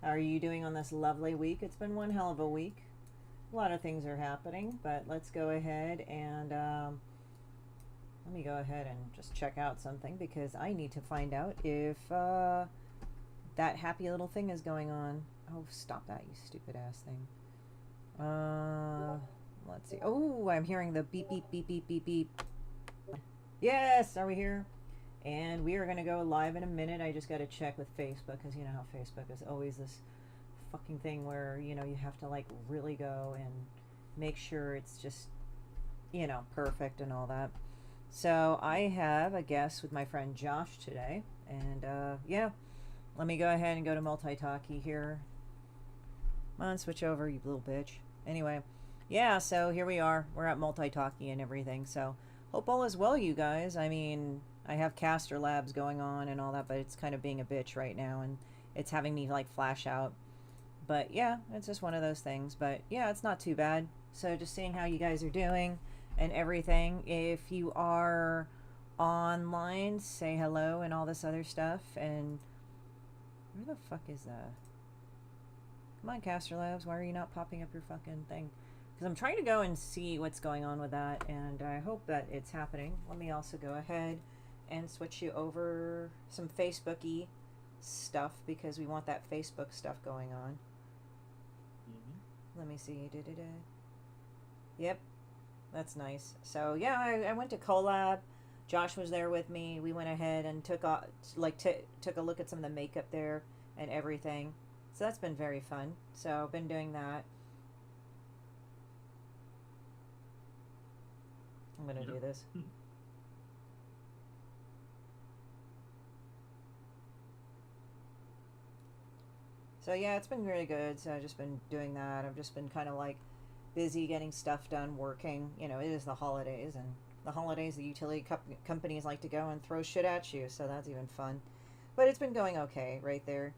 How are you doing on this lovely week? It's been one hell of a week. A lot of things are happening, but let's go ahead and let me go ahead and just check out something because I need to find out if that happy little thing is going on. Oh, stop that, you stupid ass thing. Let's see. Oh, I'm hearing the beep, beep, beep, beep, beep, beep. Yes, are we here? And we are going to go live in a minute. I just got to check with Facebook because you know how Facebook is always this fucking thing where, you know, you have to like really go and make sure it's just, you know, perfect and all that. So I have a guest with my friend Josh today. And yeah, let me go ahead and go to multi-talkie here. Come on, switch over, you little bitch. Anyway, yeah, so here we are. We're at multi-talkie and everything. So hope all is well, you guys. I mean, I have caster labs going on and all that, but it's kind of being a bitch right now, and it's having me like flash out. But yeah, it's just one of those things. But yeah, it's not too bad. So just seeing how you guys are doing and everything. If you are online, say hello and all this other stuff. And where the fuck is that? Come on, caster labs. Why are you not popping up your fucking thing? Because I'm trying to go and see what's going on with that, and I hope that it's happening. Let me also go ahead and switch you over some Facebook-y stuff because we want that Facebook stuff going on. Let me see. Yep, that's nice. So yeah, I went to collab. Josh was there with me. We went ahead and took a look at some of the makeup there and everything. So that's been very fun. So I've been doing that. I'm gonna do this. So yeah, it's been really good. So I've just been doing that. I've just been kind of like busy getting stuff done, working. You know, it is the holidays, and the holidays, the utility companies like to go and throw shit at you. So that's even fun. But it's been going okay right there.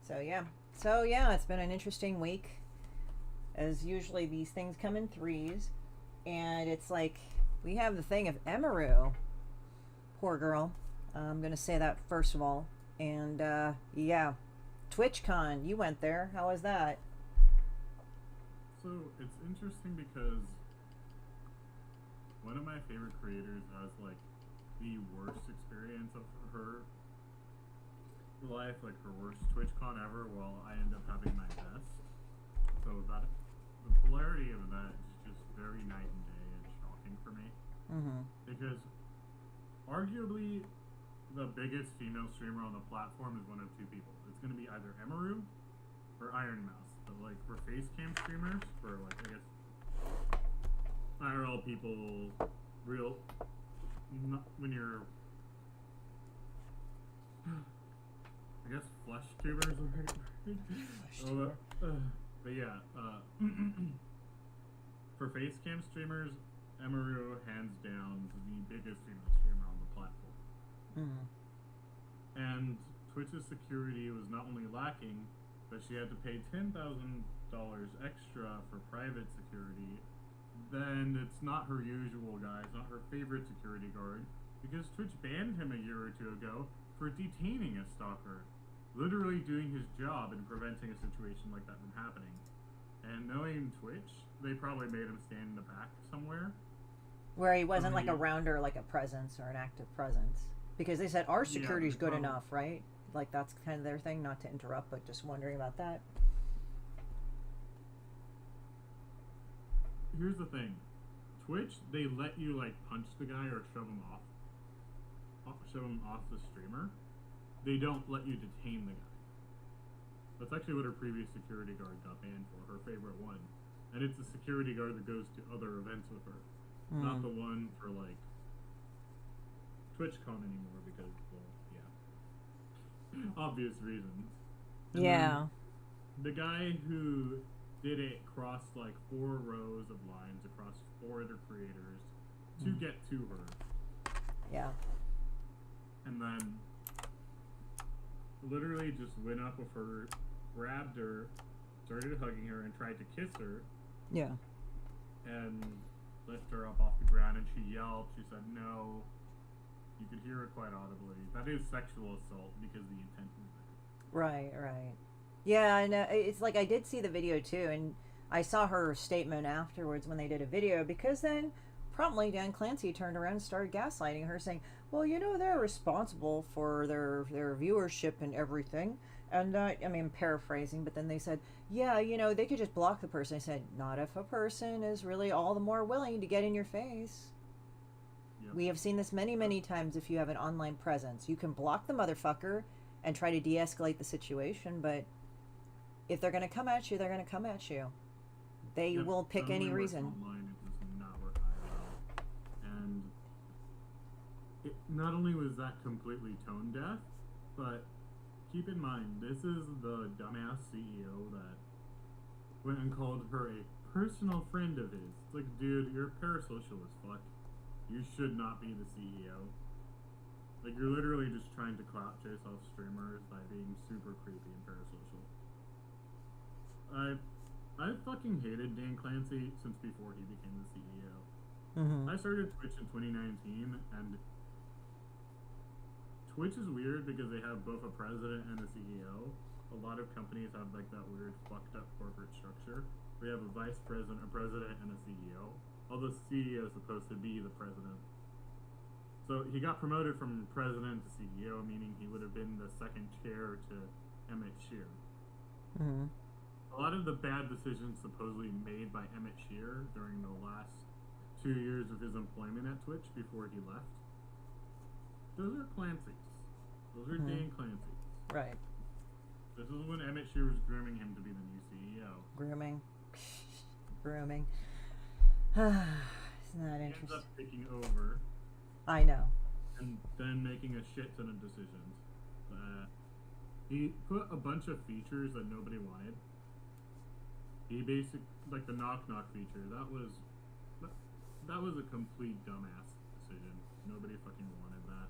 So yeah, it's been an interesting week. As usually these things come in threes, and it's like we have the thing of Emaru. Poor girl. I'm gonna say that first of all. And yeah, TwitchCon, you went there. How was that? So it's interesting because one of my favorite creators has like the worst experience of her life, like her worst TwitchCon ever, while I end up having my best. So that the polarity of that is just very night and day and shocking for me. Because arguably the biggest female streamer on the platform is one of two people. It's going to be either Emaru or Iron Mouse. But like for face cam streamers, for like I guess IRL people, real, not when you're I guess flesh tubers. But yeah, for face cam streamers, Emaru hands down the biggest female streamer on the platform. And Twitch's security was not only lacking, but she had to pay $10,000 extra for private security. Then it's not her usual guy, it's not her favorite security guard, because Twitch banned him a year or two ago for detaining a stalker, literally doing his job and preventing a situation like that from happening. And knowing Twitch, they probably made him stand in the back somewhere. Where he wasn't like around her, like a presence or an active presence. Because they said our security's good enough, right? Like that's kind of their thing, not to interrupt, but just wondering about that. Here's the thing. Twitch, they let you like punch the guy or shove him off the streamer. They don't let you detain the guy. That's actually what her previous security guard got banned for, her favorite one. And it's a security guard that goes to other events with her. Not the one for like TwitchCon anymore because, well, yeah. Obvious reasons. And yeah. The guy who did it crossed like 4 rows of lines across 4 other creators to get to her. Yeah. And then literally just went up with her, grabbed her, started hugging her, and tried to kiss her. Yeah. And lift her up off the ground, and she yelled. She said no. You could hear it quite audibly. That is sexual assault because the intent is there. Right, right. Yeah, and it's like I did see the video too, and I saw her statement afterwards when they did a video, because then promptly Dan Clancy turned around and started gaslighting her, saying, "Well, you know, they're responsible for their viewership and everything." And I mean, paraphrasing, but then they said, "Yeah, you know, they could just block the person." I said, "Not if a person is really all the more willing to get in your face." Yep. We have seen this many, many times. If you have an online presence, you can block the motherfucker and try to de-escalate the situation, but if they're going to come at you, they're going to come at you. They Yep. will pick any reason. Online, it does not work IRL. And not only was that completely tone deaf, but keep in mind, this is the dumbass CEO that went and called her a personal friend of his. It's like, dude, you're parasocial as fuck. You should not be the CEO. Like, you're literally just trying to clout chase off streamers by being super creepy and parasocial. I fucking hated Dan Clancy since before he became the CEO. Mm-hmm. I started Twitch in 2019, and Twitch is weird because they have both a president and a CEO. A lot of companies have like that weird fucked up corporate structure. We have a vice president, a president, and a CEO. Although the CEO is supposed to be the president. So he got promoted from president to CEO, meaning he would have been the second chair to Emmett Shear. Mm-hmm. A lot of the bad decisions supposedly made by Emmett Shear during the last 2 years of his employment at Twitch before he left, those are Clancy's. Those are Dan Clancy's. Right. This is when Emmett Shear was grooming him to be the new CEO. Grooming. Grooming. Isn't that He interesting? ends up taking over I know. and then making a shit ton of decisions. He put a bunch of features that nobody wanted. He like the knock feature, that was a complete dumbass decision. Nobody fucking wanted that.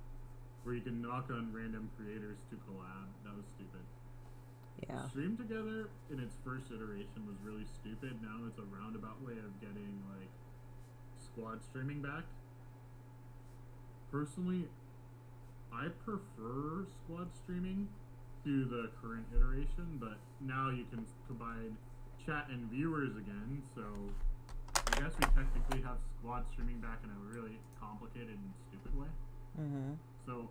Where you can knock on random creators to collab, that was stupid. Yeah. Stream Together in its first iteration was really stupid. Now it's a roundabout way of getting like squad streaming back. Personally, I prefer squad streaming to the current iteration, but now you can combine chat and viewers again, so I guess we technically have squad streaming back in a really complicated and stupid way. Mm-hmm. So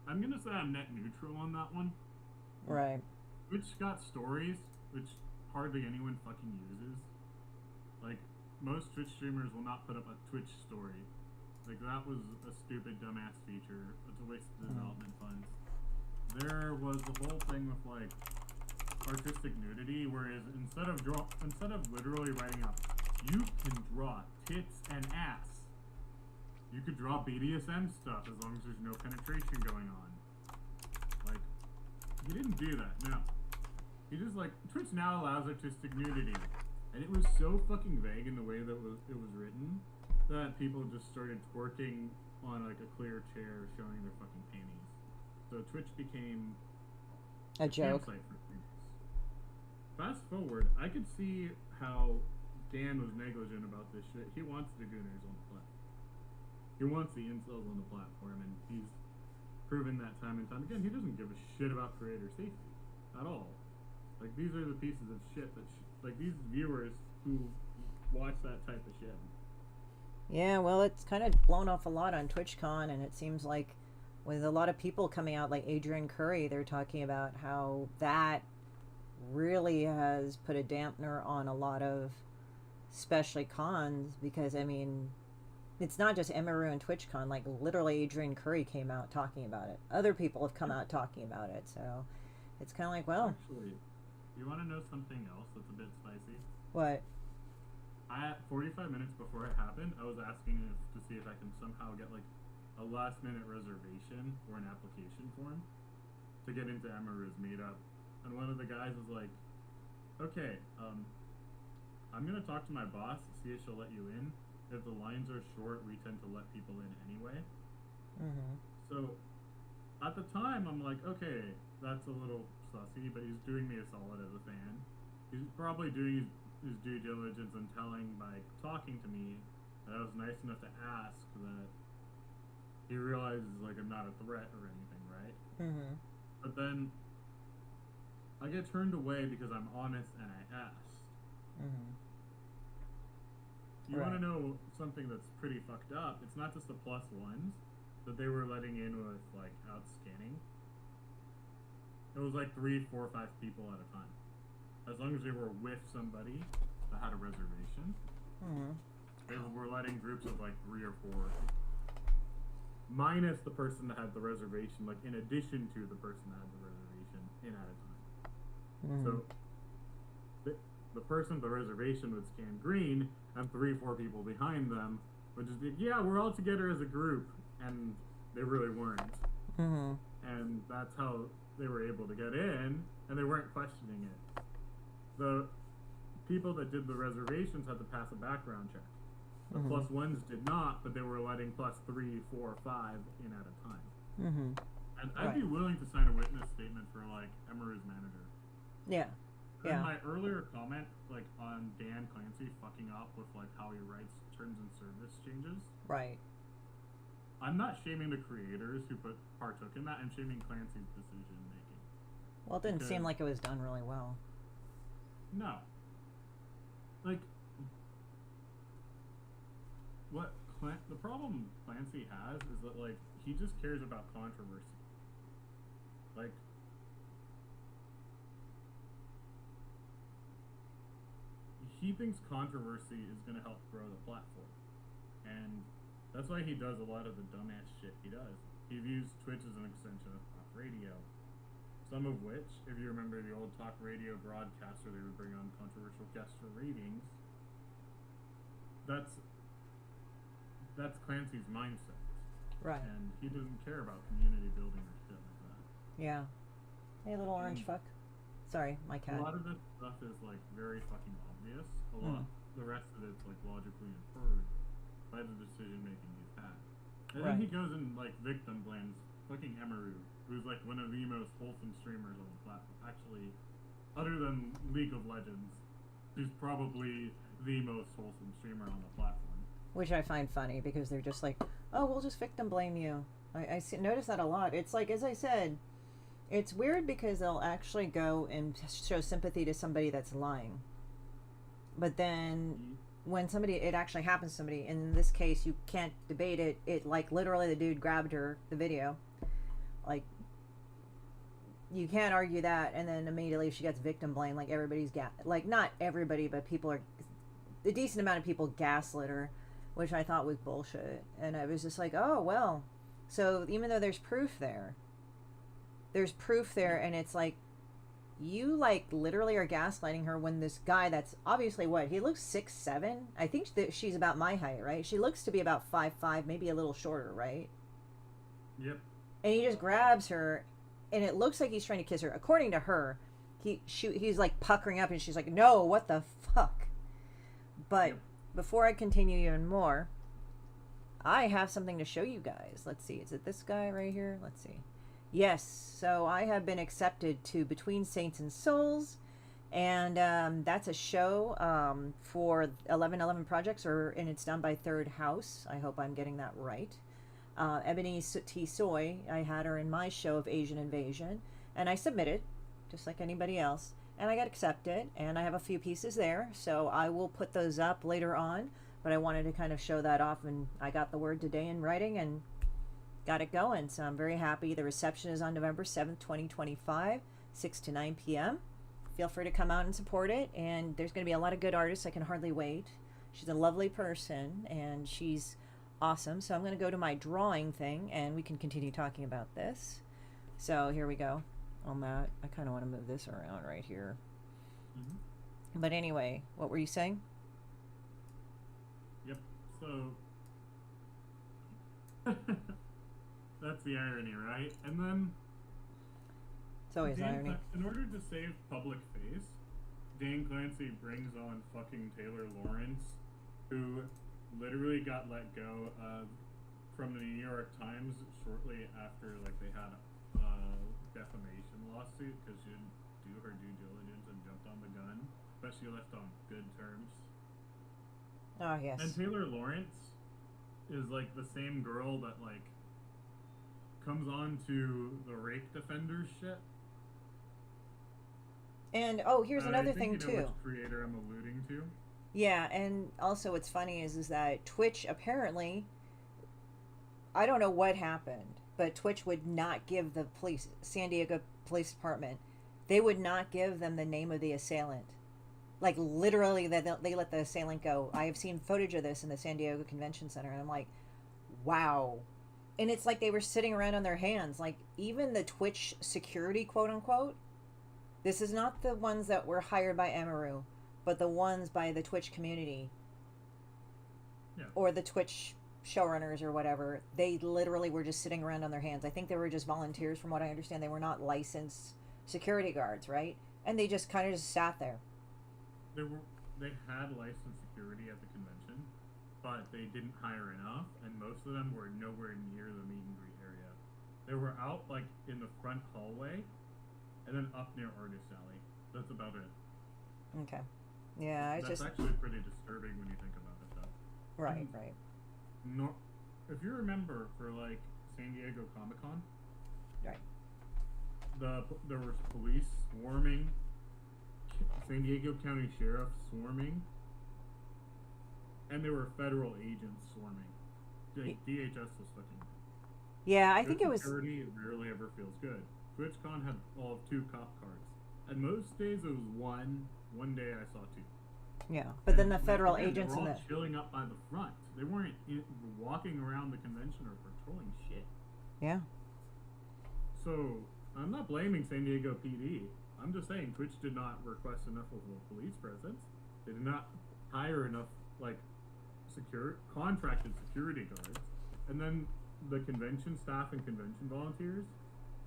I'm gonna say I'm net neutral on that one. Right. Twitch got stories, which hardly anyone fucking uses. Like, most Twitch streamers will not put up a Twitch story. Like, that was a stupid, dumbass feature. It's a waste of development funds. There was the whole thing with, like, artistic nudity, whereas instead of literally writing up, you can draw tits and ass. You could draw BDSM stuff as long as there's no penetration going on. Like, he didn't do that, no. He just, like, Twitch now allows artistic nudity. And it was so fucking vague in the way that it was written that people just started twerking on, like, a clear chair showing their fucking panties. So Twitch became A joke. campsite for streamers. Fast forward, I could see how Dan was negligent about this shit. He wants the gooners on the platform. He wants the incels on the platform, and he's proven that time and time again. He doesn't give a shit about creator safety at all. Like, these are the pieces of shit that like, these viewers who watch that type of shit. Yeah, well, it's kind of blown off a lot on TwitchCon, and it seems like with a lot of people coming out, like Adrian Curry, they're talking about how that really has put a dampener on a lot of, especially cons, because, I mean, it's not just Emaru and TwitchCon, like, literally Adrian Curry came out talking about it. Other people have come out talking about it, so it's kind of like, well... Actually, you want to know something else that's a bit spicy? What? 45 minutes before it happened, I was asking to see if I can somehow get, like, a last-minute reservation or an application form to get into Emaru's meetup. And one of the guys was like, okay, I'm going to talk to my boss, see if she'll let you in. If the lines are short, we tend to let people in anyway. Mm-hmm. So, at the time, I'm like, okay, that's a little sussy, but he's doing me a solid as a fan. He's probably doing his due diligence and telling by talking to me that I was nice enough to ask that he realizes like I'm not a threat or anything, right? Mm-hmm. But then I get turned away because I'm honest and I asked. Mm-hmm. You want to know something that's pretty fucked up? It's not just the +1s that they were letting in with like out scanning. It was like 3, 4, 5 people at a time. As long as they were with somebody that had a reservation, they were letting groups of like 3 or 4, minus the person that had the reservation, like in addition to the person that had the reservation, in at a time. So the person with the reservation would scan green, and 3, 4 people behind them would just be, yeah, we're all together as a group, and they really weren't. And that's how they were able to get in, and they weren't questioning it. The people that did the reservations had to pass a background check. The +1s did not, but they were letting +3, 4, 5 in at a time. And I'd be willing to sign a witness statement for like Emery's manager. Yeah. And my earlier comment, like on Dan Clancy fucking up with like how he writes terms and service changes. Right. I'm not shaming the creators who partook in that. I'm shaming Clancy's decision making. Well, it didn't seem like it was done really well. No. Like, the problem Clancy has is that like he just cares about controversy. Like, he thinks controversy is going to help grow the platform, and that's why he does a lot of the dumbass shit he does. He views Twitch as an extension of talk radio, some of which, if you remember the old talk radio broadcast where they would bring on controversial guests for ratings, that's Clancy's mindset. Right. And he doesn't care about community building or shit like that. Yeah. Hey, little orange fuck. Sorry, my cat. A lot of this stuff is like very fucking obvious. The rest of it's like logically inferred by the decision making he's had. And then he goes and like victim blames fucking Emeru, who's like one of the most wholesome streamers on the platform. Actually, other than League of Legends, who's probably the most wholesome streamer on the platform. Which I find funny because they're just like, oh, we'll just victim blame you. I notice that a lot. It's like, as I said, it's weird because they'll actually go and show sympathy to somebody that's lying. But then when it actually happens to somebody, and in this case, you can't debate it. It, like, literally the dude grabbed the video. Like, you can't argue that, and then immediately she gets victim blamed. Like, everybody's like, not everybody, but a decent amount of people gaslit her, which I thought was bullshit. And I was just like, oh, well. So even though there's proof there, and it's like, you like literally are gaslighting her when this guy that's obviously he looks 6'7". I think that she's about my height, right? She looks to be about 5'5", maybe a little shorter, right? Yep. And he just grabs her, and it looks like he's trying to kiss her. According to her, he's like puckering up, and she's like, no, what the fuck? But before I continue even more, I have something to show you guys. Let's see. Is it this guy right here? Let's see. Yes. So I have been accepted to Between Saints and Souls, and that's a show for 1111 Projects, and it's done by Third House. I hope I'm getting that right. Ebony T. Soy, I had her in my show of Asian Invasion, and I submitted, just like anybody else, and I got accepted, and I have a few pieces there, so I will put those up later on, but I wanted to kind of show that off, and I got the word today in writing, and got it going, so I'm very happy. The reception is on November 7th, 2025, 6 to 9 p.m. Feel free to come out and support it, and there's going to be a lot of good artists. I can hardly wait. She's a lovely person, and she's awesome. So I'm going to go to my drawing thing, and we can continue talking about this. So here we go on that. I kind of want to move this around right here. But anyway, what were you saying? Yep, so that's the irony, right? And then it's always irony. In order to save public face, Dan Clancy brings on fucking Taylor Lawrence, who literally got let go from the New York Times shortly after like they had a defamation lawsuit because she didn't do her due diligence and jumped on the gun, but she left on good terms. Oh yes. And Taylor Lawrence is like the same girl that like comes on to the rape defenders shit. And here's And another I think thing you know too. which creator I'm alluding to. Yeah, and also what's funny is that Twitch apparently, I don't know what happened, but Twitch would not give the police, San Diego Police Department, they would not give them the name of the assailant. Like literally, they let the assailant go. I have seen footage of this in the San Diego Convention Center, and I'm like, wow. And it's like they were sitting around on their hands. Like even the Twitch security, quote unquote, this is not the ones that were hired by Amaru, but the ones by the Twitch community. Yeah. Or the Twitch showrunners or whatever. They literally were just sitting around on their hands. I think they were just volunteers from what I understand. They were not licensed security guards, right? And they just kind of just sat there. They had licensed security at the convention, but they didn't hire enough, and most of them were nowhere near the meet and greet area. They were out like in the front hallway, and then up near Artist Alley. That's about it. Okay. Yeah, That's actually pretty disturbing when you think about it, though. Right, right. No, if you remember, for like San Diego Comic-Con, right, there was police swarming, San Diego County Sheriff swarming, and there were federal agents swarming. Like, DHS was fucking. Yeah, I think it was. Security rarely ever feels good. TwitchCon had all of 2 cop cars, and most days it was one. One day I saw 2. Yeah, but then the federal again, agents they were in all chilling up by the front. They weren't walking around the convention or patrolling shit. Yeah. So I'm not blaming San Diego PD. I'm just saying Twitch did not request enough of a police presence. They did not hire enough like contracted security guards, and then the convention staff and convention volunteers.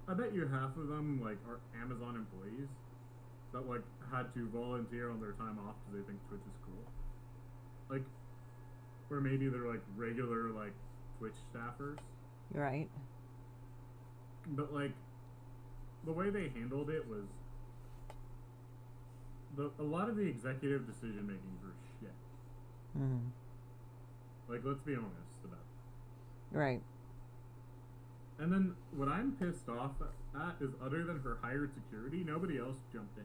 I bet you half of them like are Amazon employees that like had to volunteer on their time off because they think Twitch is cool. Like, or maybe they're like regular like Twitch staffers. Right. But like, the way they handled it was a lot of the executive decision making were shit. Mm-hmm. Like, let's be honest about it. Right. And then what I'm pissed off at is, other than her hired security, nobody else jumped in.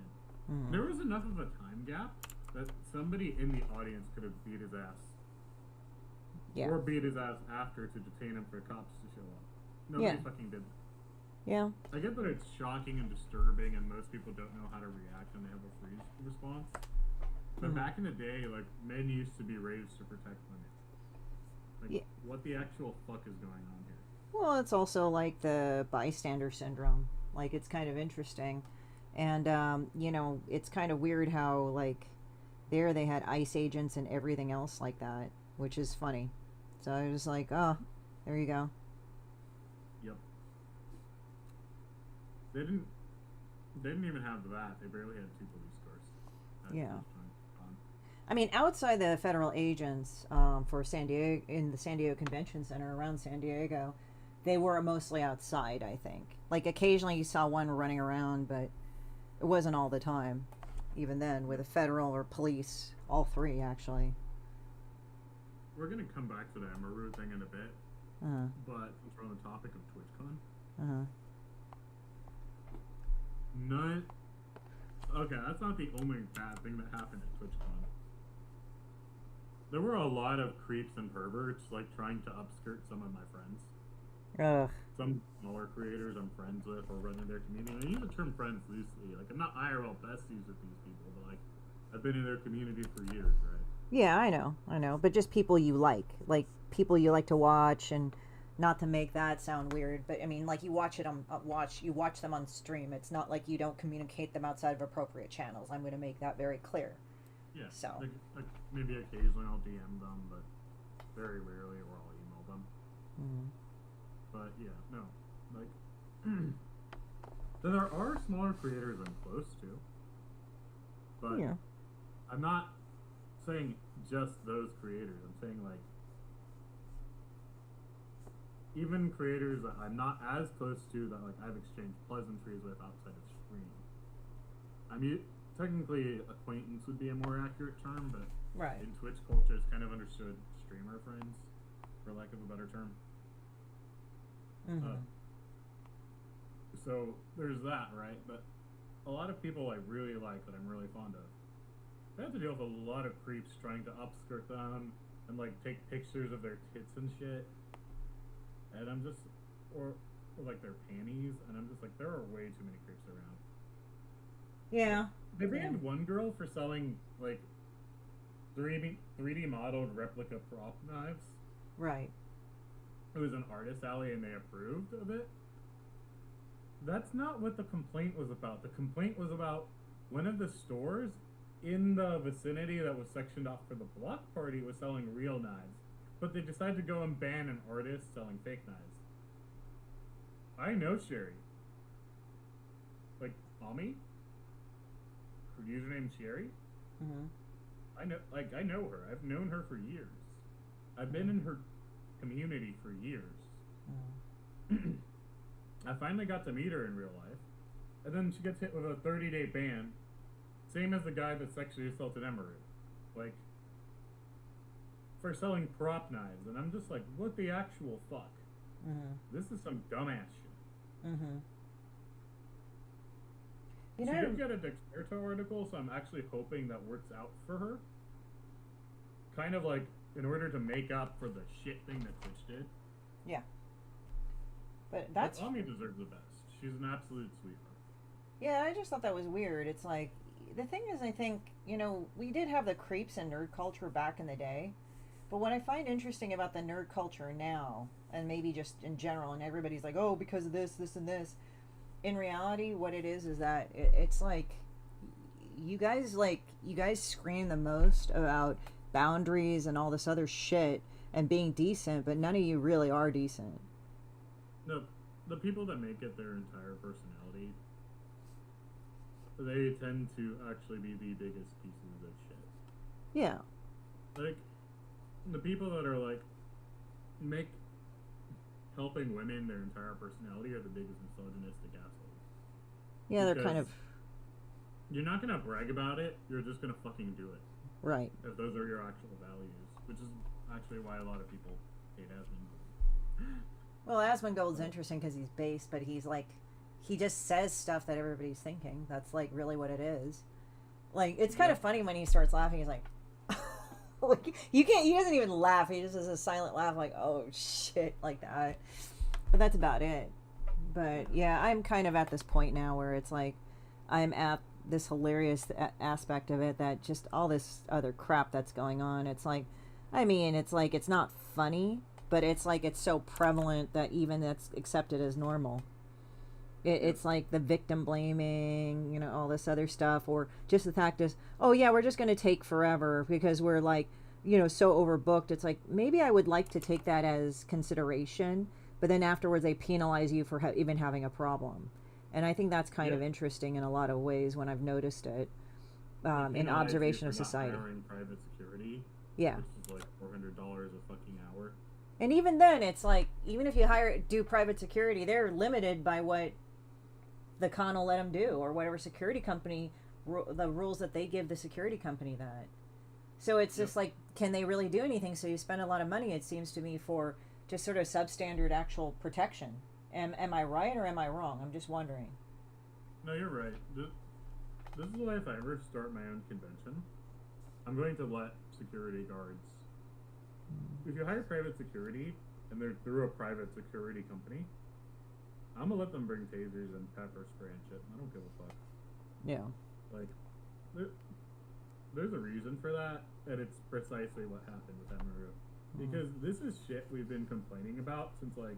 Mm-hmm. There was enough of a time gap that somebody in the audience could have beat his ass. Yeah. Or beat his ass after to detain him for cops to show up. Nobody fucking did that. Yeah. I get that it's shocking and disturbing, and most people don't know how to react when they have a freeze response. But back in the day, like, men used to be raised to protect women. Like, what the actual fuck is going on here? Well, it's also like the bystander syndrome. Like, it's kind of interesting. And, you know, it's kind of weird how, like, there they had ICE agents and everything else like that, which is funny. So I was like, oh, there you go. Yep. They didn't even have that. They barely had 2 police cars. Yeah. I mean, outside the federal agents for San Diego, in the San Diego Convention Center around San Diego, they were mostly outside, I think. Like, occasionally you saw one running around, but it wasn't all the time. Even then, with the federal or police, all 3, actually. We're going to come back to the Amaru thing in a bit. Uh-huh. But since we're on the topic of TwitchCon. Uh-huh. Okay, that's not the only bad thing that happened at TwitchCon. There were a lot of creeps and perverts, like, trying to upskirt some of my friends. Ugh. Some smaller creators I'm friends with or running their community. And I use the term friends loosely. Like, I'm not IRL besties with these people, but, like, I've been in their community for years, right? Yeah, I know. But just people you like people you like to watch, and not to make that sound weird, but I mean, like, you watch it on you watch them on stream. It's not like you don't communicate them outside of appropriate channels. I'm going to make that very clear. Yeah. So like maybe occasionally I'll DM them, but very rarely, or I'll email them. Mm-hmm. But yeah, no, like there are smaller creators I'm close to, but yeah. I'm not saying just those creators. I'm saying, like, even creators that I'm not as close to, that, like, I've exchanged pleasantries with outside of stream. I mean, technically acquaintance would be a more accurate term, but Right. in Twitch culture it's kind of understood streamer friends, for lack of a better term. Mm-hmm. So there's that, right? But a lot of people I really like that I'm really fond of, they have to deal with a lot of creeps trying to upskirt them and like take pictures of their tits and shit. And I'm just, or like their panties, and I'm just like, there are way too many creeps around. Yeah. They banned one girl for selling like 3D modeled replica prop knives. Right. It was an artist alley and they approved of it. That's not what the complaint was about. The complaint was about one of the stores in the vicinity that was sectioned off for the block party was selling real knives. But they decided to go and ban an artist selling fake knives. I know Sherry. Like, Mommy? Her username Sherry? Mm-hmm. I know her. I've known her for years. I've been in her community for years. Mm-hmm. I finally got to meet her in real life. And then she gets hit with a 30-day ban. Same as the guy that sexually assaulted Emery. Like, for selling prop knives. And I'm just like, what the actual fuck? Mm-hmm. This is some dumbass shit. Mm-hmm. She did get a Dexerto article, so I'm actually hoping that works out for her. Kind of like, in order to make up for the shit thing that Twitch did. Yeah. But that's... But Ami deserves the best. She's an absolute sweetheart. Yeah, I just thought that was weird. It's like, the thing is, I think, you know, we did have the creeps and nerd culture back in the day. But what I find interesting about the nerd culture now, and maybe just in general, and everybody's like, oh, because of this, this, and this. In reality, what it is that it's like, you guys scream the most about boundaries and all this other shit and being decent, but none of you really are decent. No, the people that make it their entire personality, they tend to actually be the biggest pieces of shit. Yeah. Like, the people that are like, make helping women their entire personality are the biggest misogynistic assholes. Yeah, they're kind of... You're not going to brag about it, you're just going to fucking do it. Right. If those are your actual values. Which is actually why a lot of people hate Asmongold. Well, Asmongold's interesting because he's based, but he's like... He just says stuff that everybody's thinking. That's like really what it is. Like, it's kind of funny when he starts laughing, he's like... like, you can't... He doesn't even laugh, he just has a silent laugh like, oh shit, like that. But that's about it. But yeah, I'm kind of at this point now where it's like I'm at this hilarious aspect of it that just all this other crap that's going on. It's like, I mean, it's like it's not funny, but it's like it's so prevalent that even that's accepted as normal. It's like the victim blaming, you know, all this other stuff, or just the fact is, oh yeah, we're just going to take forever because we're like, you know, so overbooked. It's like, maybe I would like to take that as consideration, but then afterwards they penalize you for even having a problem. And I think that's kind of interesting in a lot of ways when I've noticed it in observation of society. Hiring private security, yeah, which is like $400 a fucking hour. And even then, it's like, even if you do private security, they're limited by what the con will let them do, or whatever security company, the rules that they give the security company that. So it's just like, can they really do anything? So you spend a lot of money, it seems to me, for just sort of substandard actual protection. Am I right or am I wrong? I'm just wondering. No, you're right. This is why if I ever start my own convention, I'm going to let security guards... If you hire private security, and they're through a private security company, I'm gonna let them bring tasers and pepper spray and shit. I don't give a fuck. Yeah. Like, there's a reason for that, and it's precisely what happened with Emeru. Because this is shit we've been complaining about since, like...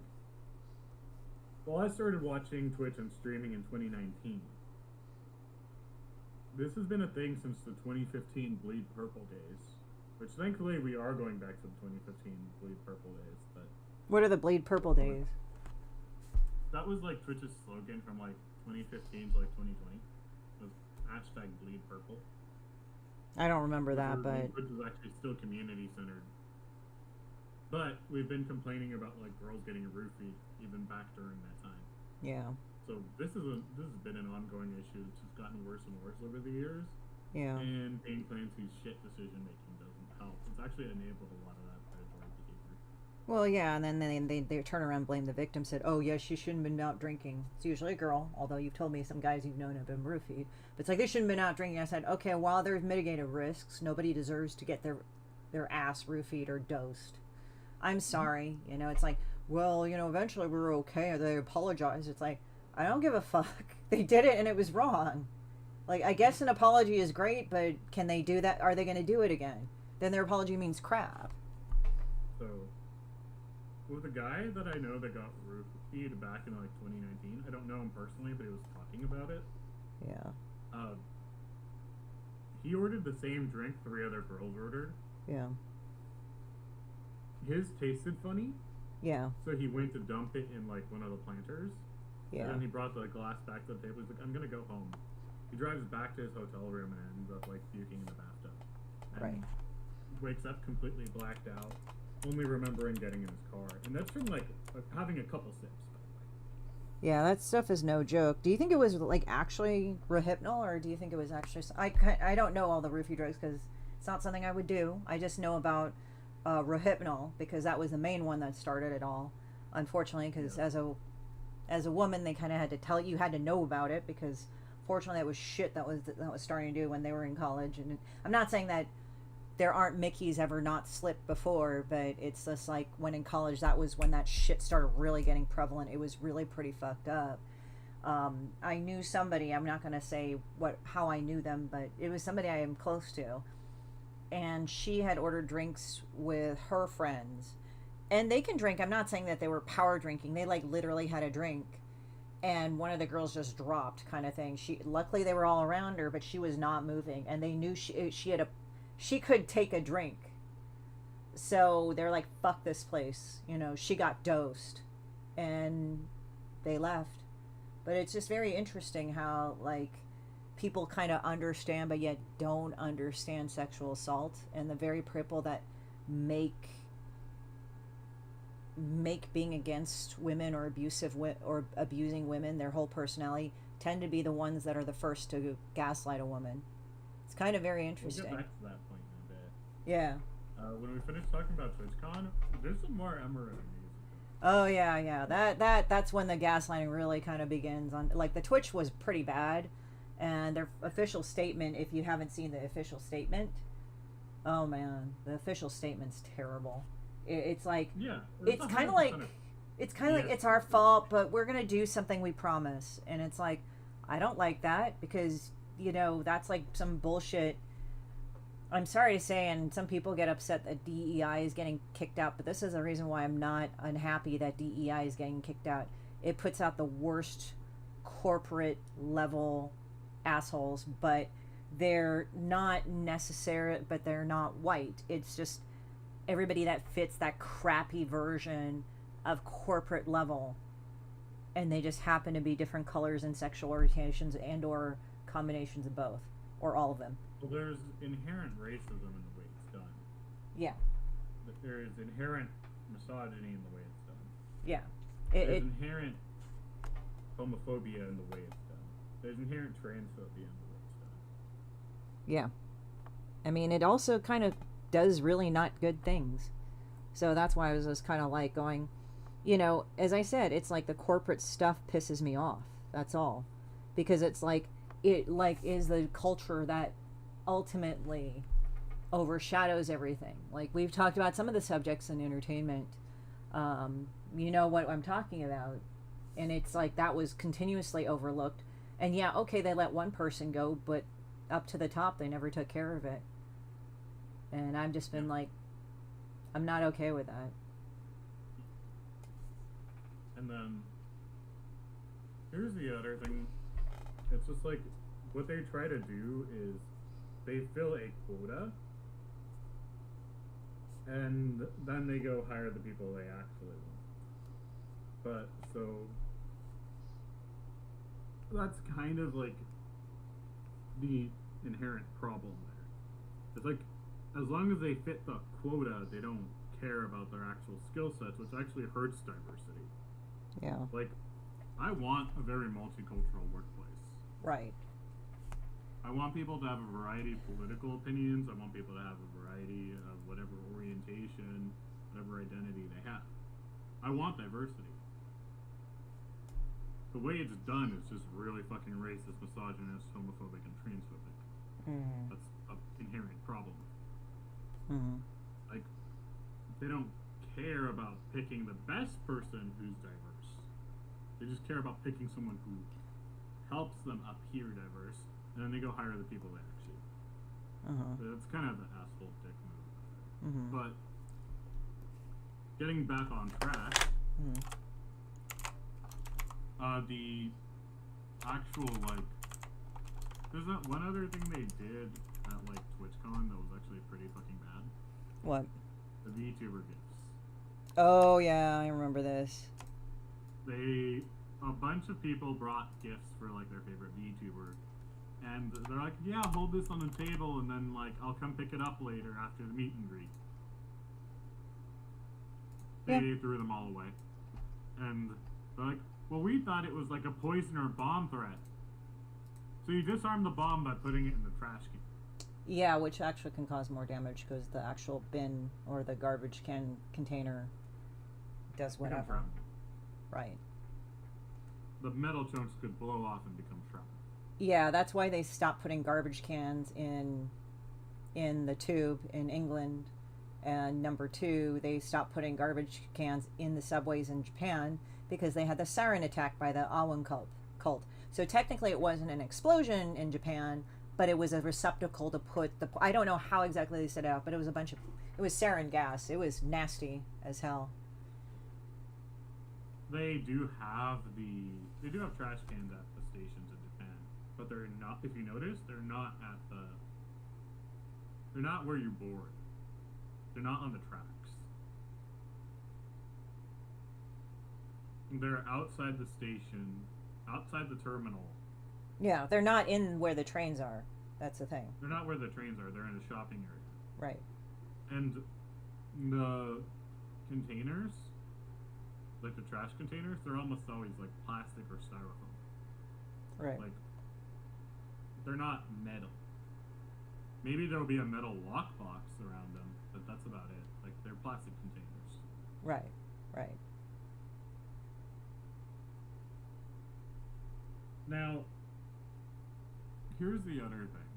Well, I started watching Twitch and streaming in 2019. This has been a thing since the 2015 Bleed Purple days. Which, thankfully, we are going back to the 2015 Bleed Purple days, but... What are the Bleed Purple days? That was, like, Twitch's slogan from, like, 2015 to, like, 2020. It was hashtag Bleed Purple. I don't remember that, but... Twitch was actually still community-centered. But we've been complaining about, like, girls getting roofied even back during that time. Yeah. So this has been an ongoing issue. It's just gotten worse and worse over the years. Yeah. And Payne Clancy's shit decision-making doesn't help. It's actually enabled a lot of that predatory behavior. Well, yeah, and then they turn around and blame the victim, said, oh, yes, she shouldn't have been out drinking. It's usually a girl, although you've told me some guys you've known have been roofied. But it's like, they shouldn't have been out drinking. I said, okay, while there's mitigated risks, nobody deserves to get their ass roofied or dosed. I'm sorry. You know, it's like, well, you know, eventually we were okay. They apologized. It's like, I don't give a fuck. They did it and it was wrong. Like, I guess an apology is great, but can they do that? Are they going to do it again? Then their apology means crap. So, with a guy that I know that got roofied back in like 2019, I don't know him personally, but he was talking about it. Yeah. He ordered the same drink 3 other girls ordered. Yeah. His tasted funny. Yeah. So he went to dump it in like one of the planters. Yeah. And then he brought the glass back to the table. He's like, I'm gonna go home. He drives back to his hotel room and ends up like puking in the bathtub. And Right. wakes up completely blacked out, only remembering getting in his car. And that's from like having a couple sips, by the way. Yeah, that stuff is no joke. Do you think it was like actually Rohypnol, or do you think it was actually? I don't know all the roofie drugs because it's not something I would do. I just know about Rohypnol because that was the main one that started it all. Unfortunately, because as a woman, they kind of had to tell you, had to know about it because fortunately that was shit that was starting to do when they were in college. And I'm not saying that there aren't Mickeys ever not slipped before, but it's just like when in college, that was when that shit started really getting prevalent. It was really pretty fucked up. I knew somebody, I'm not going to say how I knew them, but it was somebody I am close to. And she had ordered drinks with her friends. And they can drink. I'm not saying that they were power drinking. They like literally had a drink. And one of the girls just dropped kind of thing. Luckily they were all around her, but she was not moving. And they knew she could take a drink. So they're like, fuck this place. You know, she got dosed. And they left. But it's just very interesting how like people kind of understand but yet don't understand sexual assault, and the very people that make being against women or abusing women their whole personality tend to be the ones that are the first to gaslight a woman. It's kind of very interesting. We'll get back to that point in a bit. Yeah. When we finish talking about TwitchCon, there's some more Emerald news. Oh yeah. That's when the gaslighting really kind of begins. On like the Twitch was pretty bad, and their official statement. If you haven't seen the official statement, oh man, the official statement's terrible. It's like it's kind of like it's our fault, but we're gonna do something we promise, and it's like I don't like that because you know that's like some bullshit. I'm sorry to say, and some people get upset that DEI is getting kicked out, but this is the reason why I'm not unhappy that DEI is getting kicked out. It puts out the worst corporate level assholes, but they're not necessary, but they're not white. It's just everybody that fits that crappy version of corporate level, and they just happen to be different colors and sexual orientations and or combinations of both, or all of them. Well, there's inherent racism in the way it's done. Yeah. There is inherent misogyny in the way it's done. Yeah. There's inherent homophobia in the way it's done. There's inherent transphobia in the way it's done. Yeah. I mean, it also kind of does really not good things. So that's why I was just kind of like going, you know, as I said, it's like the corporate stuff pisses me off. That's all. Because it's like, it like is the culture that ultimately overshadows everything. Like we've talked about some of the subjects in entertainment. You know what I'm talking about. And it's like that was continuously overlooked. And yeah, okay, they let one person go, but up to the top, they never took care of it. And I've just been like, I'm not okay with that. And then, here's the other thing. It's just like, what they try to do is, they fill a quota, and then they go hire the people they actually want. But, so, that's kind of like the inherent problem there. It's like, as long as they fit the quota, they don't care about their actual skill sets, which actually hurts diversity. Yeah. Like, I want a very multicultural workplace. Right. I want people to have a variety of political opinions. I want people to have a variety of whatever orientation. whatever identity they have. I want diversity. The way it's done is just really fucking racist, misogynist, homophobic, and transphobic. Mm-hmm. That's an inherent problem. Mm-hmm. Like, they don't care about picking the best person who's diverse. They just care about picking someone who helps them appear diverse, and then they go hire the people they actually. So it's kind of an asshole dick move. Mm-hmm. But getting back on track, the actual, like, there's that one other thing they did at, like, TwitchCon that was actually pretty fucking bad. What? The VTuber gifts. Oh yeah, I remember this. A bunch of people brought gifts for, like, their favorite VTuber, and they're like, yeah, hold this on the table, and then, like, I'll come pick it up later after the meet and greet. They threw them all away. And they're like, well, we thought it was like a poison or bomb threat. So you disarm the bomb by putting it in the trash can. Yeah, which actually can cause more damage because the actual bin or the garbage can container does whatever. Right. The metal chunks could blow off and become shrapnel. Yeah, that's why they stopped putting garbage cans in the tube in England. And number two, they stopped putting garbage cans in the subways in Japan because they had the siren attack by the Awan cult. So technically it wasn't an explosion in Japan, but it was a receptacle to put the... I don't know how exactly they set it up, but it was it was sarin gas. It was nasty as hell. They do have trash cans at the stations in Japan, but they're not, if you notice, they're not where you board. They're not on the tracks. They're outside the station, outside the terminal. Yeah, they're not in where the trains are. That's the thing. They're not where the trains are. They're in the shopping area. Right. And the containers, like the trash containers, they're almost always like plastic or styrofoam. Right. Like, they're not metal. Maybe there'll be a metal lockbox around them, but that's about it. Like, they're plastic containers. Right, right. Now, here's the other thing.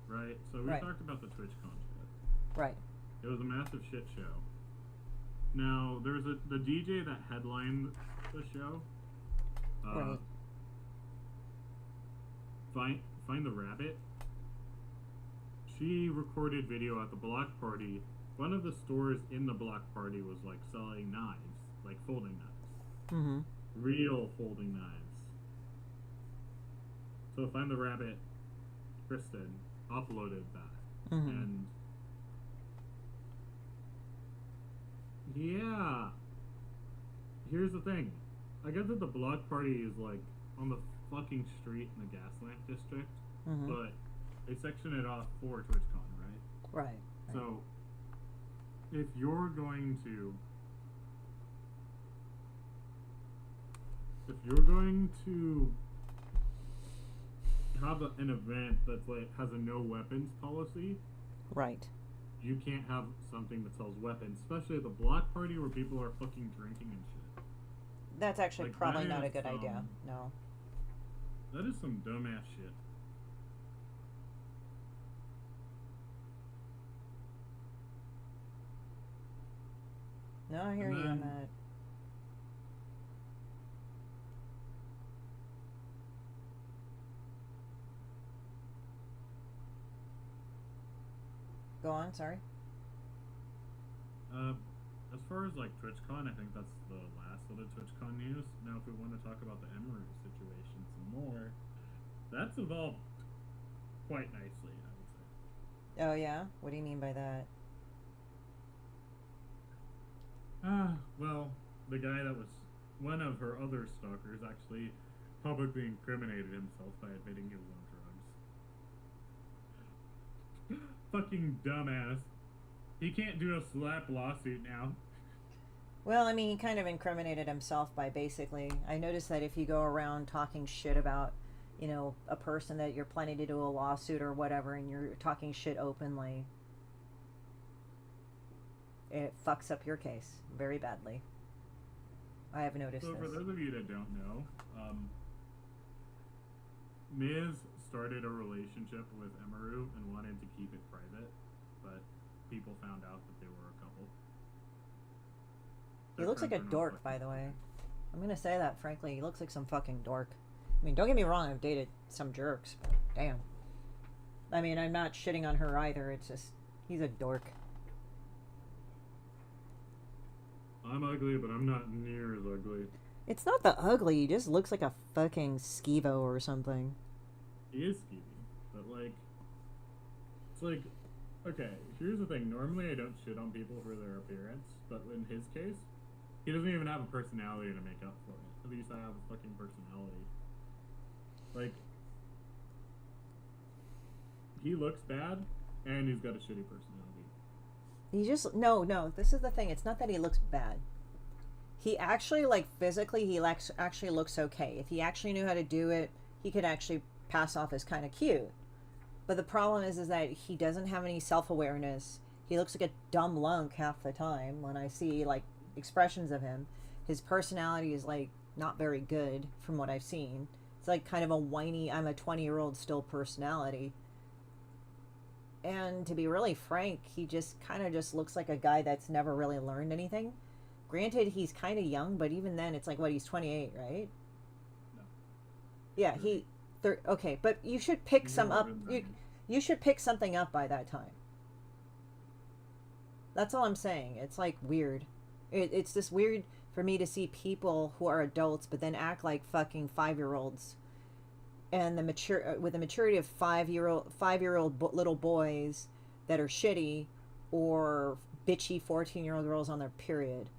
Right? So we talked about the TwitchCon shit. Right. It was a massive shit show. Now, there's the DJ that headlined the show. Find the Rabbit. She recorded video at the block party. One of the stores in the block party was like selling knives, like folding knives. Mm-hmm. Real folding knives. So Find the Rabbit, Kristen, uploaded that. Mm-hmm. And yeah, here's the thing. I get that the block party is like on the fucking street in the Gaslamp district, but they section it off for TwitchCon, right? Right. So, if you're going to have an event that's like has a no weapons policy, right? You can't have something that sells weapons, especially at the block party where people are fucking drinking and shit. That's actually like, probably not a good idea. No. That is some dumbass shit. No, I hear you on that. Go on, sorry. As far as like TwitchCon, I think that's the last of the TwitchCon news. Now, if we want to talk about the Emery situation some more, that's evolved quite nicely, I would say. Oh yeah? What do you mean by that? Well, the guy that was one of her other stalkers actually publicly incriminated himself by admitting he was on drugs. Fucking dumbass. He can't do a slap lawsuit now. Well, I mean, he kind of incriminated himself by basically... I noticed that if you go around talking shit about, you know, a person that you're planning to do a lawsuit or whatever, and you're talking shit openly, it fucks up your case very badly. I have noticed So this. for those of you that don't know, Miz started a relationship with Emaru and wanted to keep it private, but people found out that they were a couple. He looks like a dork, by the way. I'm gonna say that frankly. He looks like some fucking dork. I mean, don't get me wrong. I've dated some jerks, but damn. I mean, I'm not shitting on her either. It's just he's a dork. I'm ugly, but I'm not near as ugly. It's not the ugly. He just looks like a fucking skeevo or something. He is skeevy, but like, it's like, okay, here's the thing. Normally I don't shit on people for their appearance, but in his case, he doesn't even have a personality to make up for it. At least I have a fucking personality. Like, he looks bad, and he's got a shitty personality. He just no. This is the thing. It's not that he looks bad. He actually, like, physically, he actually looks okay. If he actually knew how to do it, he could actually pass off as kind of cute. But the problem is that he doesn't have any self-awareness. He looks like a dumb lunk half the time when I see, like, expressions of him. His personality is, like, not very good from what I've seen. It's like kind of a whiny, I'm a 20-year-old still personality. And to be really frank, he just kind of just looks like a guy that's never really learned anything. Granted, he's kind of young, but even then, it's like, what, he's 28, right? No. Yeah, okay, but you should pick some up. You should pick something up by that time. That's all I'm saying. It's like weird. It's just weird for me to see people who are adults but then act like fucking 5-year-olds, and with the maturity of 5-year-old little boys that are shitty, or bitchy 14-year-old girls on their period.